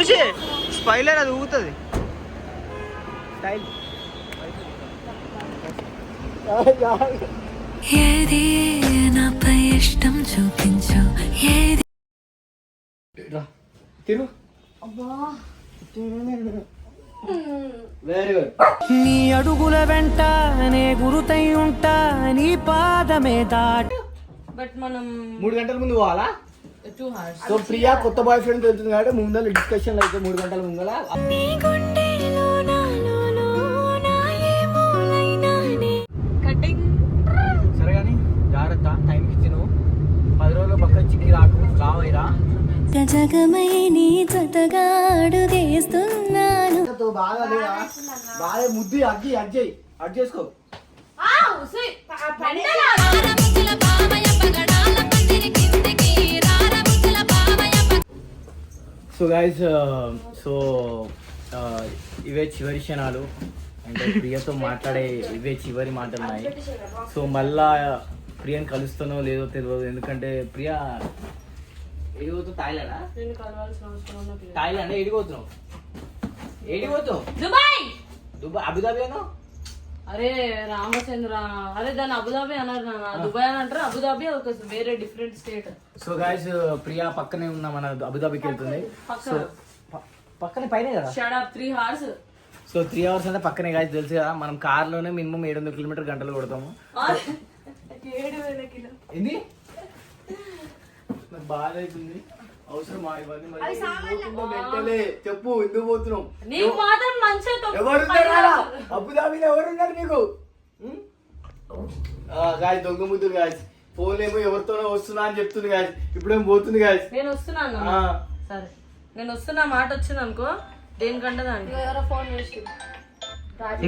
చూసి స్పైలర్ అది ఊగుతుంది స్టైల్. ఏది నాపై ఇష్టం చూపించు ఏది తిరు. Very good. నీ అడుగుల వెంట నే గురుతై ఉంటా నీ పాదమే దాట్. బట్ మనం 3 గంటల ముందు పోవాలా? 2 hours. సో ప్రియా కొత్త బాయ్ ఫ్రెండ్ తెలుస్తుంది కాబట్టి ముందర డిస్కషన్ అయితే 3 గంటల ముందర. సరే కానీ జాగ్రత్త, టైంకి ఇచ్చి నువ్వు 10 రోజులు పక్క చిక్కి రావైరా. జగమై నీ జతగా అడుగేస్తున్నాను. బాగా ముద్దు అడ్జయ్ చేసుకో. సో గైస్, ఇవే చివరి క్షణాలు. అంటే ప్రియతో మాట్లాడే ఇవే చివరి మాటలు ఉన్నాయి. సో మళ్ళా ప్రియని కలుస్తానో లేదో తెలియదు. ఎందుకంటే ప్రియా ఎడిపోతావు? థాయిలాండా? థాయిలాండ్ ఎడిపోతున్నావు? దుబాయ్ అబుదాబియాను? అరే రామచంద్ర, అరే దాన్ని అబుదాబి అన్నారు నాన్న. దుబాయ్ అని అంటారు, అబుదాబి ఒక వేరే different state. So guys, Priya పక్కనే ఉన్న మన అబుదాబికి వెళ్తుంది. సో పక్కనే పైనే కదా. Shut up 3 hours. So 3 hours అంటే పక్కనే గాయస్, తెలుసు కదా. మనం కార్లోనే మినిమం 700 కిలోమీటర్ గంటలు కొడతాము. 7,000 కిలో ఏంది? నాకు బాధ అవుతుంది. అవసరం చెప్పు, ఎందుకు పోతున్నావు? అబుదాబిలో ఎవరున్నారు నీకు? గాయస్ దొంగ ముద్దులు గాయస్. ఫోన్ ఏమో ఎవరితోనో వస్తున్నా అని చెప్తుంది గాయస్. ఇప్పుడేమో పోతుంది గాయస్. నేను వస్తున్నాను. సరే నేను వస్తున్నా మాట వచ్చింది అనుకో, దేనికంటే దానికి ఫోన్ చేసి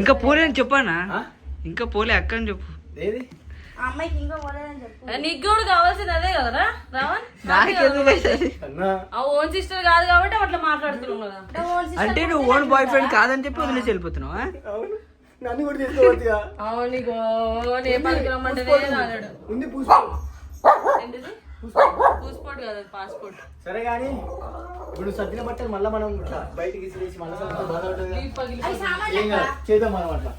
ఇంకా పోలే అని చెప్పానా? ఇంకా పోలే అక్క అని చెప్పు. ఏది అమ్మాయికి ఇంకా పోలేదని చెప్పు. నీకు కూడా కావాల్సింది అదే కదరా రావణ్. ఓన్ సిస్టర్ కాదు కాబట్టి అట్లా మాట్లాడుతున్నావు కదా. అంటే నువ్వు ఓన్ బాయ్ ఫ్రెండ్ కాదని చెప్పి వదిలేసి వెళ్ళిపోతున్నావా? నన్ను కూడా తీసుకోవచ్చుగా. అవును, నేపాల్కి రమ్మంటేనే రాలేడు. ఉంది ఏంటిది? పూస్పోర్ట్ కదా, పాస్పోర్ట్. సరే కానీ ఇప్పుడు సర్దిన బట్టలు మళ్ళీ మనం బయటికి ఇసిరేసి మళ్ళీ చేద్దాం మనం అట్లా.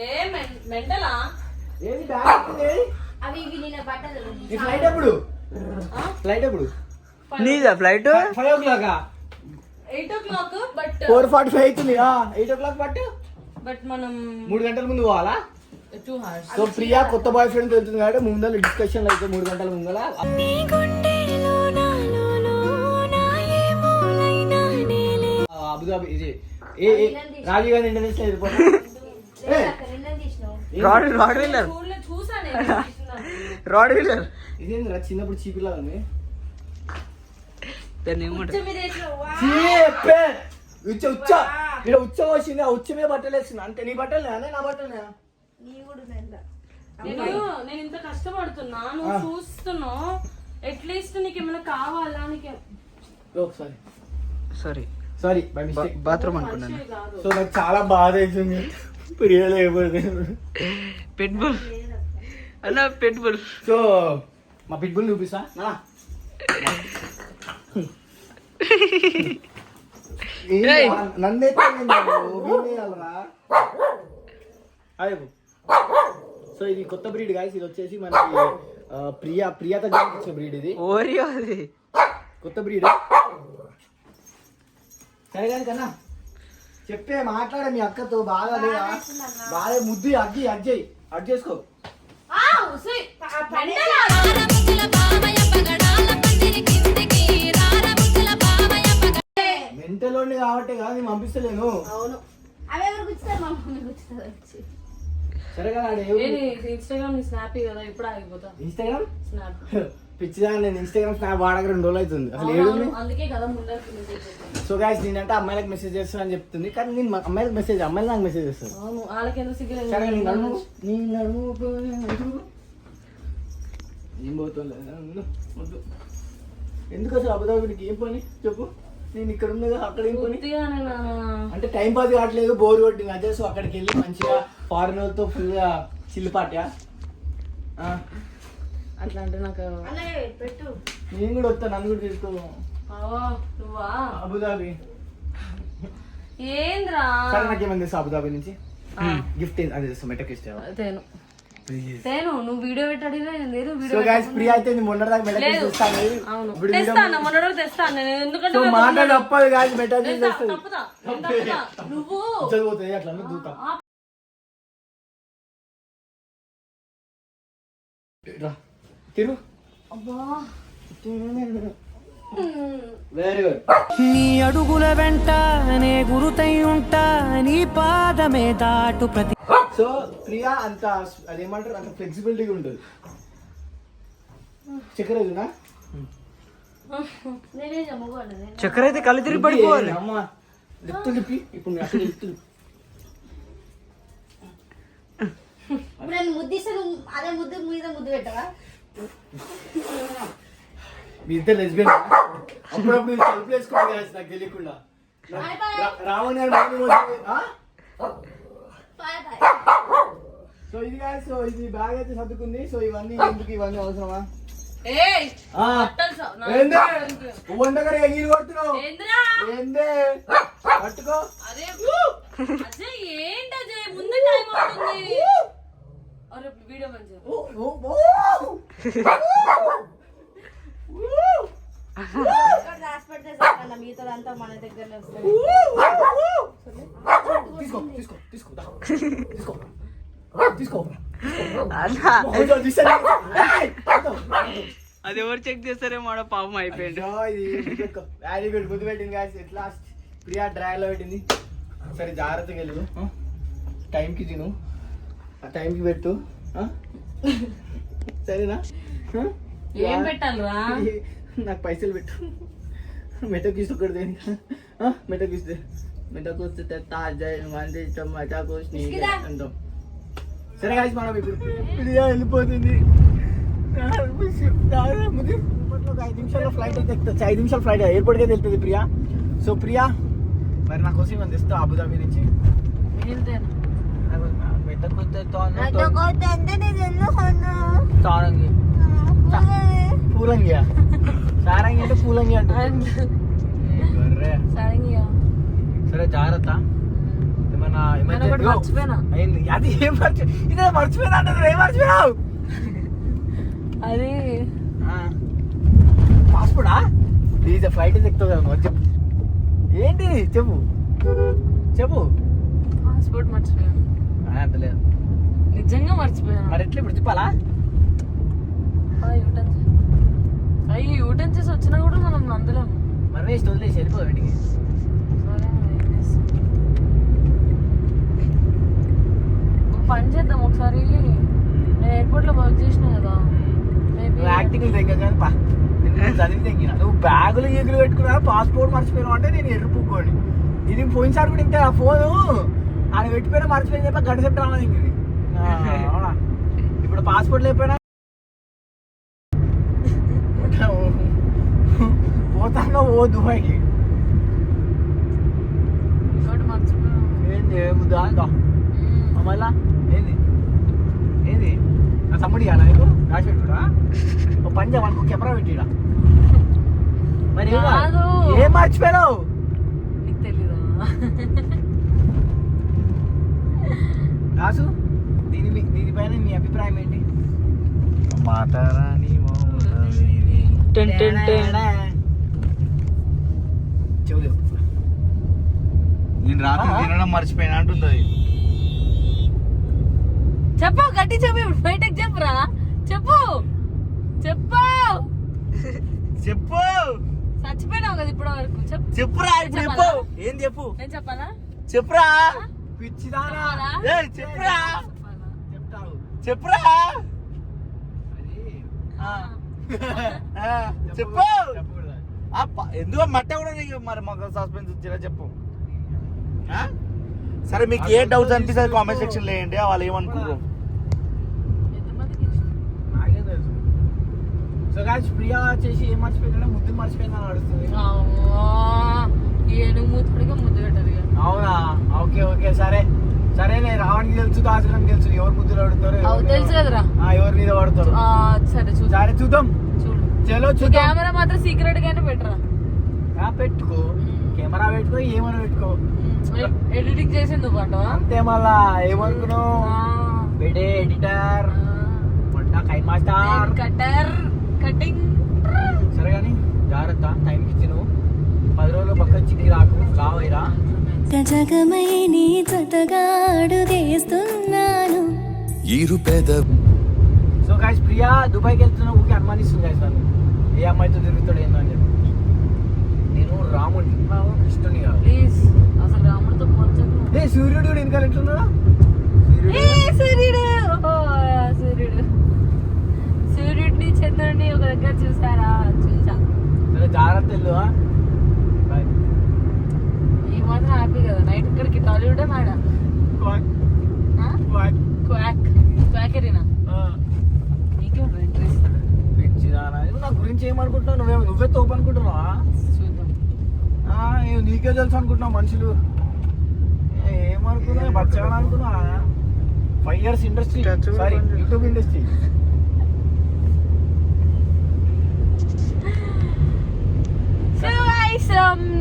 ఏ మెంటలా? ఏది ఫ్లైట్ ఎప్పుడు? ఫ్లైట్ ఎప్పుడు నీదా ఫ్లైట్? 5 o'clock. 8 o'clock. బట్ 4:45 అవుతుంది. 8 o'clock బట్ మనం 3 గంటల ముందు పోవాలా? 2 hours. సో ప్రియా కొత్త బాయ్ ఫ్రెండ్ తెలుస్తుంది కాబట్టి ముందర డిస్కషన్ అయితే 3 గంటల ముందర. అబుదాబి ఇది Rajiv Gandhi international airport. Rottweiler ఇదేంద్రా చిన్నప్పుడు చీపిలా ఉంది. ఉచ్చ వచ్చింది. ఆ ఉచ్చ మీద బట్టలు వేస్తుంది అంతే. నీ బట్టలు నా బట్టలు నేను ఇంత కష్టపడుతున్నా, నువ్వు చూస్తున్నావు. అట్లీస్ట్ నీకు ఏమైనా కావాలా? నీకు సారీ బాత్రూమ్ అనుకున్నాను. సో నాకు చాలా బాధ అవుతుంది. పిట్బుల్ అన్న, పిట్బుల్. సో మా పిట్బుల్ చూపిస్తా. నన్నే సో ఇది కొత్త బ్రీడ్ గాయస్. ఇది వచ్చేసి మనకి ప్రియాత వచ్చే బ్రీడ్. ఇది ఓరియో, అది కొత్త బ్రీడ్. సరే కానీ కన్నా చెప్పే మాట్లాడే మీ అక్కతో బాగా లేదా? బాగా ముద్దు అడ్జయ్ చేసుకో. మెంటలోని కాబట్టి కాదు నేను పంపిస్తలేను. సరే కదా. ఇన్స్టాగ్రామ్ స్నాప్ కదా, ఇప్పుడు ఆగిపోతా. Instagram snap పిచ్చిదా? నేను ఇన్స్టాగ్రామ్ స్నాప్ వాడక 2 రోజులు అవుతుంది. అసలు అందుకే కదా ముందు. సో గైస్, నేనంటే అమ్మాయిలకు మెసేజ్ చేస్తాను అని చెప్తుంది, కానీ నేను అమ్మాయిలకు అమ్మాయిలు నాకు మెసేజ్ చేస్తాను. వాళ్ళకి ఎందుకు సిగ్గులేదు? ఏం పోతుంది ఎందుకు అసలు అబుదాబికి? ఏం పని చెప్పు. నేను ఇక్కడ ఉన్నది అక్కడ ఏం పని? అంటే టైం పాస్ కావట్లేదు, బోర్ కొట్టింది అదే. సో అక్కడికి వెళ్ళి మంచిగా ఫారినర్తో ఫుల్గా చిల్లిపాట్యా. అట్లా అంటే నాకు నేను కూడా వస్తాను, నన్ను కూడా తీసుకో. నువ్వా అబుదాబి. ఏంద్రా సరే నాకేమైంది అబుదాబి నుంచి గిఫ్ట్ అది మెటక్ ఇస్తావా? తేను నువ్వు వీడియో పెట్టాడినా లేదు సో వీడియో గైస్ ప్రియా అయితే మొన్నటిదాకా మెటక్ ఇస్తాను. అవును ఇప్పుడు తెస్తాను మొన్న రోజు తెస్తాను నేను ఎందుకంటే సో మాట్లాడి తప్పదు గాయస్ మెటక్ ఇస్తాను. తప్పుతా నువ్వు చదివుతాయి అట్లా దూతా తిరు. Very good. నీ అడుగుల వెంట నే గురుతై ఉంటా నీ పాదమే దాటు ప్రతి. సో ప్రియా అంత అదేమంటారు అంత ఫ్లెక్సిబిలిటీగా ఉంటుంది. చక్కెర ఏదున్నా? నేనే జమ్మగోడనే చక్కెర అయితే కళ్ళు తిరిగి పడిపోవాలి. అమ్మ లిప్తులు తిప్పి ఇప్పుడు అక్కడ లిప్తులు. ఇప్పుడు నేను ముద్దిస్తాను అదే ముద్దు మీద ముద్దు పెట్టవా? మీ ఇద్దరు లెస్బియన్ అప్పుడప్పుడు సెల్ఫ్ వేసుకోవాలి నాకు తెలియకుండా. రావణ్ గారు సో ఇది కాదు. సో ఇది బ్యాగ్ అయితే సర్దుకుంది. సో ఇవన్నీ ఎందుకు ఇవన్నీ అవసరమా? వంటగర ఎగిరి కొడుతున్నావు ఏందే పట్టుకో. ఏంటజయ్ ముందు టైం అవుతుంది. అరే వీడియో మంచిగా రాసి పెడితే సరిపోయిందా? మీతో అంతా మన దగ్గరనే వస్తుంది. తీసుకో తీసుకో తీసుకో తీసుకో తీసుకో. అది ఎవరు చెక్ చేస్తారేమో ఆడ పాపం అయిపోయింది. వెరీ గుడ్ గుర్తు పెట్టింది గాయస్. ఎట్లా ప్రియా డ్రైవ్లో పెట్టింది. సరే జాగ్రత్తగా వెళ్ళు. టైంకి తిను ఆ టైంకి పెట్టు సరేనా? ఏం పెట్టాలిరా? నాకు పైసలు పెట్టు. మెటకు ఇస్తే ఒకటి దేనికి మెటకు ఇస్తే మెటకు వస్తే మంది ఇష్టం మెటకు అంటాం. సరే గాయస్ మనం ఇప్పుడు ప్రియా వెళ్ళిపోతుంది. 5 నిమిషాల్లో ఫ్లైట్ అయితే ఎక్కుతుంది. 5 నిమిషాలు ఫ్లైట్ ఎయిర్పోర్ట్కి అయితే వెళ్తుంది ప్రియా. సో ప్రియా మరి నా కోసం ఏమైనా తెస్తావు అబుదాబి నుంచి? సారంగి పూలంగి సారంగి అంటే పూలంగి అంటే సరే జాగ్రత్త. మర్చిపోయినా అది ఏం ఇదే మర్చిపోయినా అంటే ఏం మర్చిపోయావు? అది పాస్పోర్టా? ప్లీజ్ ఫ్లైట్ ఎక్కుతావు కదా చెప్పు. ఏంటి చెప్పు చెప్పు. పాస్పోర్ట్ మర్చిపోయాను. అంతలేదు నిజంగా మర్చిపోయాను. మరి ఎట్లా ఇప్పుడు చెప్పాలా? యూటర్న్ చేసి వచ్చినా కూడా మనం అందులో మరి వేస్ట్ వదిలేసి వెళ్ళిపోదు ఇంటికి. పని చేద్దాం ఒకసారి. నేను ఎయిర్పోర్ట్ లో వర్క్ చేసిన కదా. నువ్వు యాక్టింగ్ దగ్గర కానీ చదివి తగ్గిన నువ్వు బ్యాగులు ఎగులు పెట్టుకున్నా పాస్పోర్ట్ మర్చిపోయినావు అంటే నేను ఎరుపుకోండి. ఇది పోయినసారి కూడా ఇంకా ఆ ఫోను ఆయన పెట్టిపోయినా మర్చిపోయిన చెప్పి గంట సేపు రావాలి ఇంక. అవునా ఇప్పుడు పాస్పోర్ట్ లేకపోయినా పోతాను ఓ దుబాయ్కి. ఏంది ముద్దా మళ్ళా ఏంది ఏంది నా తమ్ముడు ఇవ్వాలా నీకు రాసి పెట్టుడా? ఓ పని చేయమనుకో కెమెరా పెట్టిడా. మరి ఏం మర్చిపోయావు? నీకు తెలీదా? రాసు దీనిపైన మీ అభిప్రాయం ఏంటి? మాతారాని చెవులేవు. నేను రాత్రి తినడం మర్చిపోయినా అంటుంది. చెప్పు గట్టి చెప్పు. బయటకు చెప్పురా. చెప్పు చెప్పు చెప్పు చచ్చిపోయినావు కదా ఇప్పటి వరకు. చెప్పు చెప్పురా ఇప్పుడు చెప్పు. ఏం చెప్పు నేను చెప్పాలా? చెప్పురా పిచ్చిదానా. చెప్పురా చెప్తావు చెప్పురా. చెప్పు ఎందుకో మట్ట కూడా నీకు మరి మాకు సస్పెన్స్ వచ్చిరా చెప్పు. సరే మీకు ఏ డౌట్స్ అనిపిస్తుంది కామెంట్ సెక్షన్ లో వేయండి. వాళ్ళు ఏమనుకుంటారు. నాకేం తెలుసు. సో గాయ్స్ ప్రియా చేసి ఏం మర్చిపోయిందంటే ముద్దు మర్చిపోయిందని నడుస్తుంది. ఏనుగు మూతుడిగా ముద్దు పెట్టదు. అవునా ఓకే ఓకే సరే సరేలే. రావణ్కి తెలుసు దాసరానికి తెలుసు ఎవరు ముద్దులు పడుతారు తెలుసు కదరా ఎవరి మీద పడతారు. సరే చూద్దాం. సరే చూద్దాం. చూడు చలో కెమెరా మాత్రం సీక్రెట్ గానే పెట్టరా. పెట్టుకో, కెమెరా పెట్టుకో, ఏమైనా పెట్టుకో, ఎడిటింగ్ చేసి నువ్వు అంటావా? అంతే. మళ్ళా ఏమనుకున్నావు? బెడే editor, KineMaster, cutter cutting. సరే కానీ జాగ్రత్త, టైంకి ఇచ్చి నువ్వు 10 రోజులు పక్క చిక్కి రావైరా. జగమై నీ జతగా అడుగేస్తున్నాను. సో గైస్, ప్రియా దుబాయ్కి వెళ్తున్నా ఊరికి అనుమానిస్తుంది గైస్ నన్ను, ఏ అమ్మాయితో తిరుగుతాడు ఏందో అని చెప్పి. నేను రాముడిని, కృష్ణుని కాదు. ప్లీజ్ అసలు రాముడితో పోల్చకు. సూర్యుడు కూడా ఇంకా ఎట్లున్నాడా? సూర్యుడు సూర్యుడిని చంద్రుడిని ఒక దగ్గర చూసారా? చూసా. జాగ్రత్త వెళ్ళు. ఈ మాత్రం హ్యాపీ కదా. నైట్ ఇక్కడికి టాలీవుడ్ మేడం. క్వాకరీనా? నీకే ఇంట్రెస్ట్. నా గురించి ఏమనుకుంటున్నావు? నువ్వే తోపు అనుకుంటున్నావా? చూద్దాం. నీకే తెలుసు అనుకుంటున్నావు మనుషులు. ఏమనుకున్నా బచ్చాను అనుకున్నా. 5 years industry, sorry YouTube industry.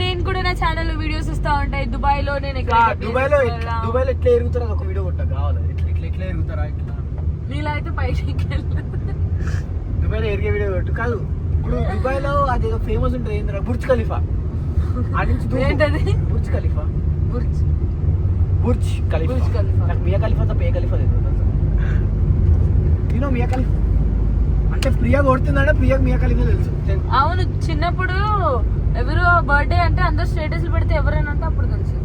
నేను కూడా నా ఛానల్ లో వీడియోస్ ఇస్తా ఉంటాయి. దుబాయ్ లో నేను దుబాయ్లో ఎట్లా ఎరుగుతారో ఒక వీడియో కొట్టా కావాలి. ఎట్లా ఎరుగుతారా ఇట్లా? నీలా అయితే పైకి దుబాయ్లో ఎరిగే వీడియో కొట్టు. కాదు, ఇప్పుడు దుబాయ్లో అది ఫేమస్ ఉంటుంది ఏంటంటే బుర్జ్ ఖలీఫా. ఏంటది? Burj Khalifa. Burj Khalifa. Burj Khalifa. నాకు మియా ఖలీఫా తప్ప ఏ ఖలీఫా తెలియదు. మియా ఖలీఫా అంటే ప్రియా కొడుతుందంటే ప్రియాకి మియా ఖలీఫా తెలుసు. అవును, చిన్నప్పుడు ఎవరు బర్త్డే అంటే అందరు స్టేటస్ పెడితే ఎవరైనా అంటే అప్పుడు తెలుసు.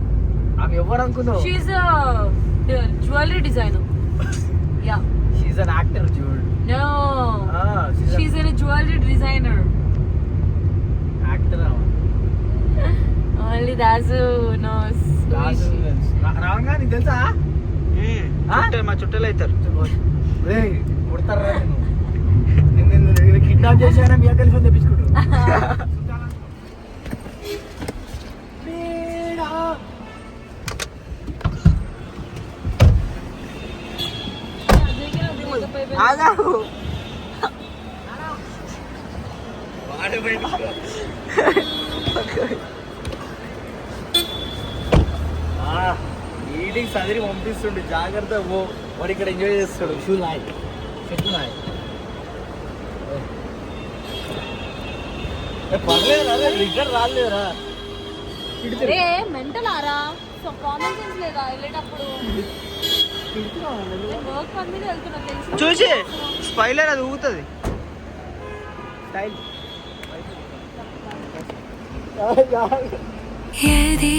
ఆమె ఎవరు అనుకున్నావు? She's jewellery designer. Yeah, she's an actor. చూడు. No, she's a jewellery designer. Actor. Only Dasu knows. రావంగా నీకు తెలుసా? మా చుట్టాలు అవుతారు. కొడతారా నేను కిడ్నాప్ చేశానా మియా ఖలీఫా తెప్పించుకుంటారు. ఈడికి సదిరి పంపిస్తుండే, జాగ్రత్త పో. వాడు ఇక్కడ ఎంజాయ్ చేస్తాడు. షూ నాయ్, చెట్టు నాయ్. పర్లేదు, అదే రిటర్న్ రాలేదురా. మెంటల్ ఆరా, సో కామన్ సెన్స్ లేదా వెళ్ళేటప్పుడు? వర్క్ పని మీద వెళ్తున్నా తెలుసు. చూసి స్పైలర్ అది ఊగుతుంది. స్టైల్. ఏది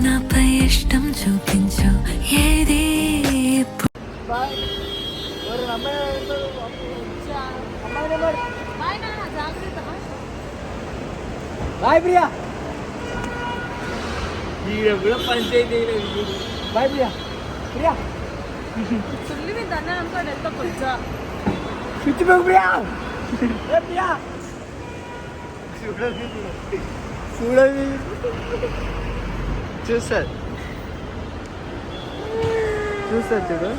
నాపై ఇష్టం చూపించు, ఏది బాయ్ నాన్న, జాగ్రత్త. బాయ్ ప్రియా. కూడా పంచాయతీ. బాయ్ ప్రియా. ప్రియా చుల్లి మీద అన్నాను అనుకో, వెళ్తా కొంచెం. పిచ్చిపోకు ప్రియా. ప్రియా చూడవి చూస్తారు చూడు.